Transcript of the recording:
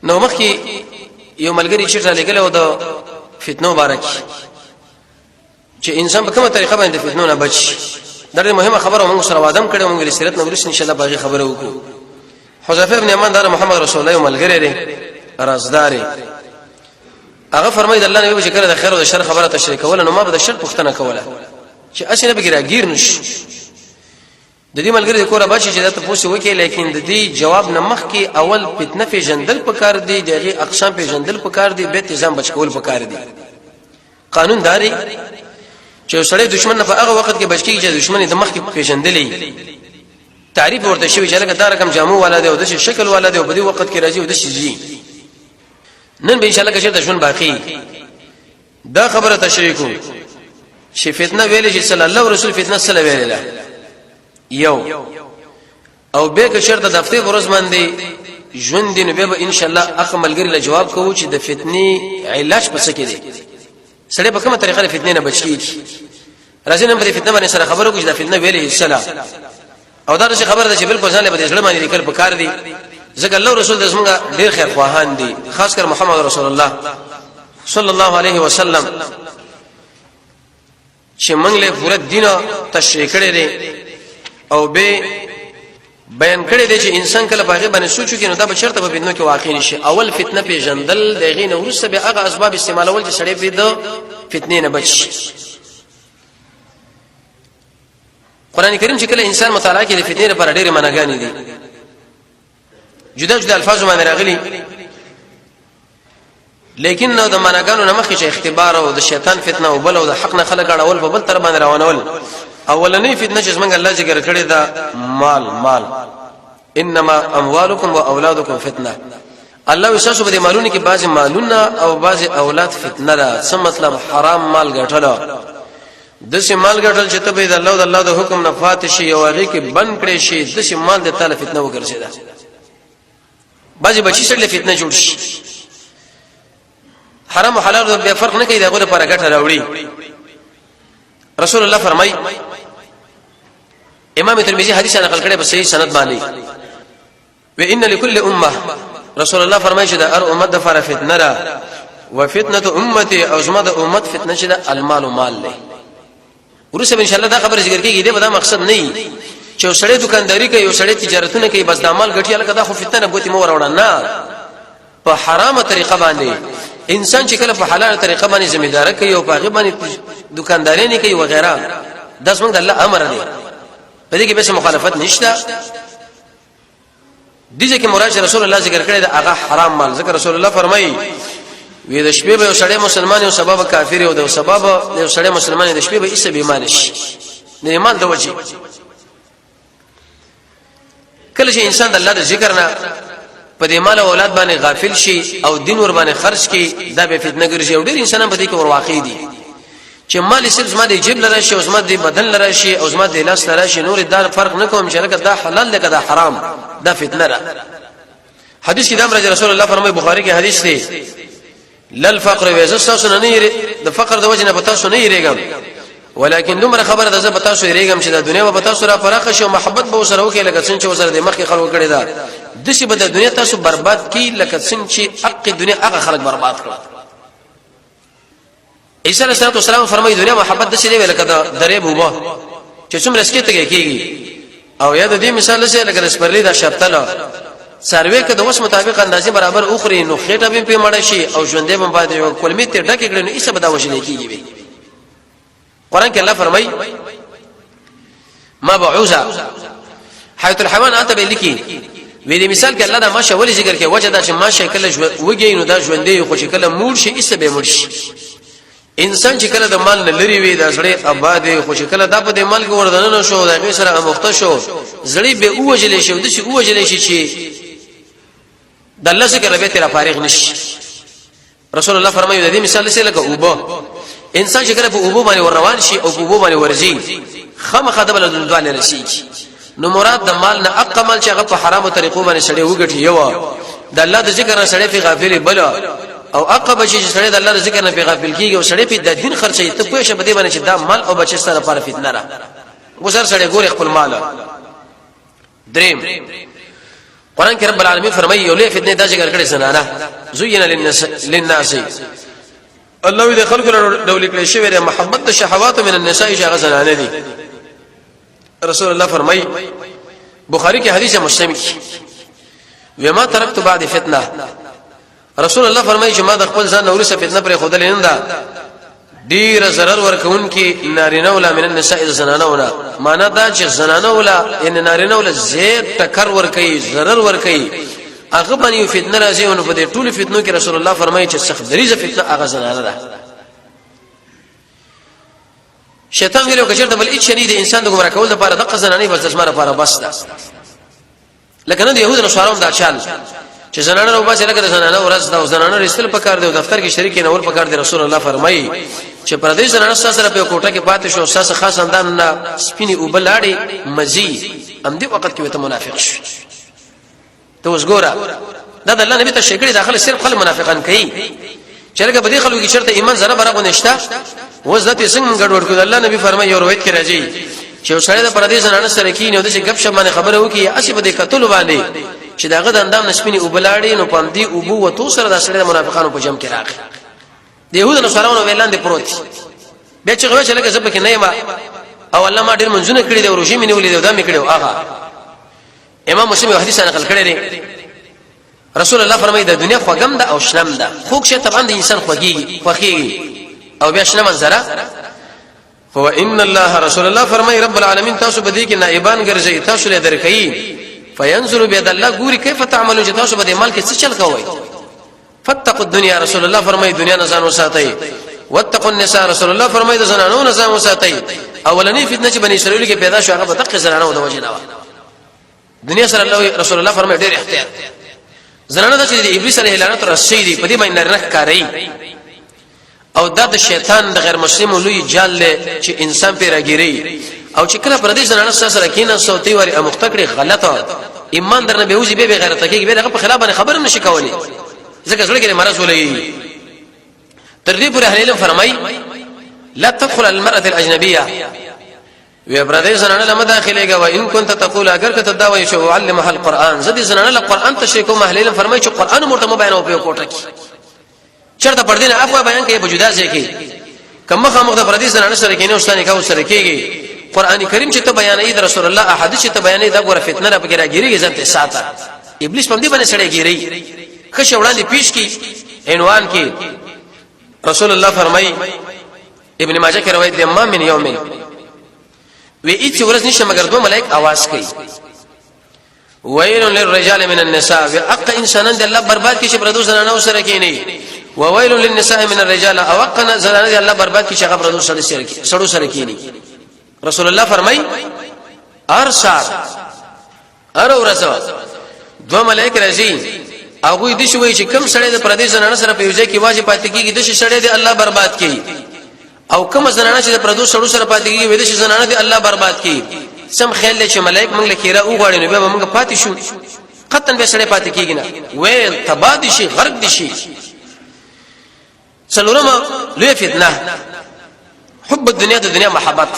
نو مخکې یو ملګری چې لګل او د فتنو بارک چې انسان په کومه طریقه باندې فتنو نه بچ دا مهمه خبره موږ سره وادم کړو موږ سیرت نو ورس ان شاء الله باغي خبره وکړو حذیفه ابن یمان دا محمد رسول الله ملګری دی رازداري هغه فرمایي د الله نبی چې کړه د خیر او د شر خبره تشریح کوله نو ما به د شر پوښتنه کوله چې اسنه به ګیر نش د دې ملګری د کوره بچی چې دا تاسو وکي لیکن د دې جواب نه مخ کې اول فتنه په جندل پکار دی دغه اقسام په جندل پکار دی به تنظیم بچ کول پکار دی قانون داري چې سړی دشمن نه په هغه وخت کې بچ کیږي چې دشمن د مخ کې په جندلې تعریف ورته شوی چې لکه دا رقم جامو والا دی او د شکل والا دی او په دې وخت کې راځي او د شي نن به ان شاء الله کې ژوند باقی دا خبره تشریح کو چې فتنه ویلې چې صلی الله رسول فتنه صلی الله علیه یو او به که شرط د هفته ورځ باندې ژوند دی نو به ان شاء الله اکمل ګری له جواب کوو چې د فتنې علاج پس کې دی سړی په کومه طریقه فتنې نه بچی راځي نن په فتنه باندې سره خبرو کوي چې د فتنه ویلې السلام او دا څه خبره ده چې بالکل ځان له بده ځړ باندې لیکل پکار دي ځکه الله رسول د زمونږ ډیر خیر خواهان دي خاص کر محمد رسول الله صلی الله علیه وسلم چې موږ له پوره دین تشریح کړی دی او به بیان کړی دی چې انسان کله باغې باندې سوچو کې نو دا به شرط په فتنو کې واقع نشي اول فتنه په جندل دغې نو ورسره به هغه اسباب استعمالول چې سړی په د فتنې نه بچي قران کریم چې کله انسان مطالعه کوي د فتنې لپاره ډېر معناګانې دي جدا جدا الفاظ باندې راغلي لیکن نو د معناګانو نه مخکې چې اختبار او د شیطان فتنه او بل او د حق نه خلک اړول په بل تر باندې روانول اولنې فتنه چې څنګه الله ذکر کړی دا مال انما اموالکم واولادکم فتنه الله وساسو به مالونه کې بعضی مالونه او بعضی اولاد فتنه ده څه مطلب حرام مال ګټل د سه مال ګټل چې ته به د الله د حکم نه فاتح شي او هغه کې بند کړي شي د سه مال د تعالی فتنه وګرځي ده بعضی بچی سره فتنه جوړ شي حرام او حلال به فرق نه کوي دغه لپاره ګټه راوړي رسول الله فرمای امام ترمذی حدیث نقل کړي په صحیح سند باندې و ان لكل امه رسول الله فرمایي چې د هر امت د فار فتنه را وفتنه امتي او زما د امت فتنه چې د المال مال له ورسره ان شاء الله دا خبره ذکر کیږي دا مقصد نه چې سړی دکانداری کوي او سړی تجارتونه کوي بس د مال ګټي لکه دا خو فتنه بوتي مو وروړه نه په حرامه طریقه باندې انسان چې کله په حلاله طریقه باندې ذمہدار کوي او په هغه باندې دکانداري نه کوي وغیرہ دا څنګه د الله امر دی په دې کې به مخالفت نشته دي چې مراد رسول الله ذکر کړی دا هغه حرام مال ذکر رسول الله فرمایي وې د شپې به سړی مسلمان او سبب کافر او د سبب د سړی مسلمان د شپې به ایسه به ایمان شي نه ایمان د وجه کله چې انسان د الله د ذکر نه په دې مال او اولاد باندې غافل شي او دین ور باندې خرج کی دا به فتنه ګرځي او ډېر انسانان په دې کې ور واقع دي چې مال صرف زما د جیب لره شي او زما د بدن لره شي او زما د لاس لره شي نور دا فرق نه کوم چې لکه دا حلال لکه دا حرام دا فتنه را حدیث کې د امر رسول الله فرمایي بخاری کې حدیث دی لل فقر ويزستاسو نه د فقر د وجه نه پتا سو نه یریګم ولکن دومره خبره ده زه پتا سو یریګم چې د دنیا په تاسو را فراخ شي او محبت به وسره وکي لکه څنګه چې وسره د مخې خلکو کړی دا د شي په دنیا تاسو برباد کی لکه څنګه چې حق دنیا هغه خلک برباد کړ عیسی علیه السلام فرمایي دنیا محبت د شي دی لکه د درې بوبا چې څومره سکیته کېږي او یا د دې مثال سره لکه سپرلی دا شرطله سروې کې د وس مطابق اندازې برابر اخري نو خېټه به په مړ شي او ژوندې به باندې کلمې ته ډکه کړي نو ایسه به دا وشل کېږي قرآن کې الله فرمایي ما بعوزا حیات الحیوان انت به لیکي ویلي مثال کې الله دا ماشه ولې ذکر کوي وجه دا چې ماشه کله وږي نو دا ژوندې خو چې کله مور شي ایسه به مړ شي انسان چې کله د مال نه لري وي دا سړی آباد خو چې کله دا په دې مال کې وردننه شو دا غي سره مخته شو زړی به اوجلې شو د شي اوجلې شي چې د الله ذکر به تیرا فارغ نشي رسول الله فرمایي د دې مثال سره لکه اوبه انسان چې کله په اوبو باندې ور روان شي او په اوبو باندې ورځي خامخا د بل دواله رسیږي نو مراد د مال نه اقمل چې هغه په حرامو طریقو باندې سړی وګټي یو د الله د ذکر نه سړی په غافل بل او عقب چې سړی د الله د ذکر نه په غافل کیږي او سړی په د دین خرچي ته پوښه بده باندې چې دا مال او بچی سره لپاره فتنه را وسر سړی ګور خپل مال دریم قران کې رب العالمین فرمایي یو لوی فتنه دا ذکر کړي زنانه زوین للناس الله دې خلق له ډول کړي شوی د محبت د شهوات من النساء شغه زنانه دي رسول الله فرمایي بخاری کې حدیث مسلم کې وما ترکت بعد فتنه رسول الله فرمایي چې ما د خپل ځان اورسه فتنه پر خودل نه ده ډیر zarar ورکون کې نارینه ولا من النساء زنانه ولا معنا دا چې زنانه ولا ان نارینه ولا زید ټکر ور کوي zarar ور کوي هغه باندې فتنه راځي او په دې ټول فتنو کې رسول الله فرمایي چې سخت دریزه فتنه هغه زنانه ده شیطان ویلو کچرته بل هیڅ شنی د انسان د ګمرا کول لپاره د قزنانی بس زماره لپاره بس ده لکه نه د يهود او نصاراو دا چال چې زنانه نو باسي لکه زنانه ورځ دا زنانه رسل پکار دی او دفتر کې شریک نه ور پکار دی رسول الله فرمایي چې پردیس زنانه سره په کوټه کې پاتې شو ساس خاص اندام نه سپینی او بلاړي مزي ام دې وخت کې وته منافق شي ته اوس ګوره دا د الله نبی ته شکړي داخله صرف خل منافقان کوي چرګه بدی خلکو کې شرط ایمان زره برابر نشته وزت څنګه ګډوډ کړ الله نبی فرمایي او روایت کې راځي چې وسړی د پردیس زنانه سره کې نو د غب شمانه خبره وکي اسی به کتل باندې چې داغه د اندام نسپینی او بلاړي نو پم دی او بو وتو سره د سړي د منافقانو په جمع کې راغی د يهود نو سره نو ویلاندې پروت به چې غوښه چې لکه زب کې نه ما او الله ما ډیر منځونه کړی دی او روشي مې نیولې دی دا مې کړو هغه امام مسلم یو حدیث نقل کړی دی رسول الله فرمایي د دنیا خوګم ده او شنم ده خوږ شي طبعا د انسان خوږي او بیا شنه منظره هو ان الله رسول الله فرمایي رب العالمین تاسو بدی کې نائبان ګرځي تاسو له درکې فینظر بيد الله ګوري کیف تعملوا چې تاسو به مال کې څه چل کوئ فتقوا الدنيا رسول الله فرمایي دنیا نه ځان وساتئ واتقوا النساء رسول الله فرمایي د زنانو نه ځان وساتئ اولنی فتنه چې بني اسرائیل کې پیدا شو هغه به تق زنانو د وجه نه و دنیا سره الله رسول الله فرمایي ډېر احتیاط زنانه د ابلیس علیه لعنت رسیدي په دې باندې نه کاری او د شیطان د غیر مسلم لوی جال له چې انسان په راګيري او چې کله پردیس زنانه سره کینه صوتي وری امختکړي غلطه ایمان درنه بهوزي به غیرت کوي به هغه په خلاف باندې خبر نشي کولی ځکه زړه کې مرز ولې تر دې پورې اهل فرمای لا تدخل المرأة الاجنبيه و پردیس زنانه لمه داخليږي و ان كنت تقول اگر کته دا وایي شو علمها القران زدي زنانه له قران تشریکو اهل فرمای چې قران مرتبه بیان او په کوټه کې چرته پردینه افوا بیان کوي په جدا ځای کې کمه خامخ د پردیس زنانه سره کې نه واستانه کا سره کېږي قران کریم چې ته بیانې د رسول الله احادیث چې ته بیانې دا غوړه فتنه را پکې راګيري ځنته ساته ابلیس په دې باندې سړی ګيري خشه وړاندې پیش کی عنوان کې رسول الله فرمایي ابن ماجه کې روایت دی ما من یوم وی ایت ورځ نشه مگر دوه ملائک आवाज کوي ویل للرجال من النساء واق انسانان د الله برباد کی چې پردو زنانه سره کېنی وویل للنساء من الرجال اوقنا زنانه د الله برباد کی چې هغه پردو سره سره کېنی رسول الله فرمای ارسال ورسو دو ملائک راځي هغه دې شوی چې کم سړی د پردیس زنانه سره په یوځای کې واجب پاتې کیږي د سړی د الله برباد کی او کم زنانه چې د پردو سره پاتې کیږي وې د زنانه د الله برباد کی سم خیال چې ملائک موږ له کیرا وغواړي نو به موږ پاتې شو قطن به سړی پاتې کیږي نه وې تباد شي غرق دي شي څلورم لوی فتنه حب الدنيا د دنیا محبت